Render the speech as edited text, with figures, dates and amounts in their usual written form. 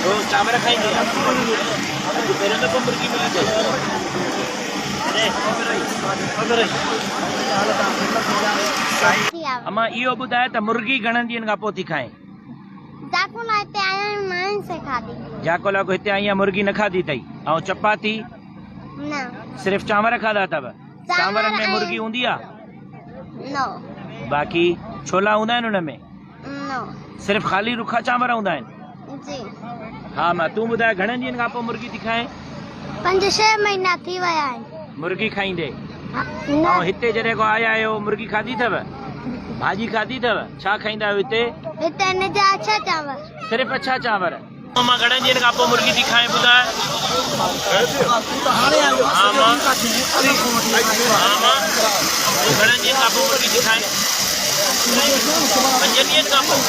चांवर खाएंगे मेरे में मुर्गी मिली अम्मा इहो ॿुधाए त मुर्गी घणनि ॾींहंनि खां पोइ थी खाए जाकोला को हिते आई आहे मुर्गी न खाधी अथई ऐं चपाती सिर्फ़ चांवर खाधा अथव चांवरनि में मुर्गी हूंदी आहे बाक़ी छोला हूंदा आहिनि हुन में सिर्फ़ ख़ाली रुखा चांवर हूंदा आहिनि हाँ मां तूं ॿुधाए घणनि ॾींहंनि खां पोइ मुर्गी थी खाए 5-6 महीना थी विया आहिनि मुर्गी खाईंदे ऐं हिते जॾहिं को आया आहियो मुर्गी खाधी अथव भाॼी खाधी अथव छा खाईंदा आहियो हिते हिन जा अच्छा चांवर सिर्फ़ अच्छा चांवर मां घणनि ॾींहंनि खां पोइ मुर्गी थी खाए ॿुधाए घणनि ॾींहंनि खां पोइ मुर्गी थी खाए 5 ॾींहंनि खां पोइ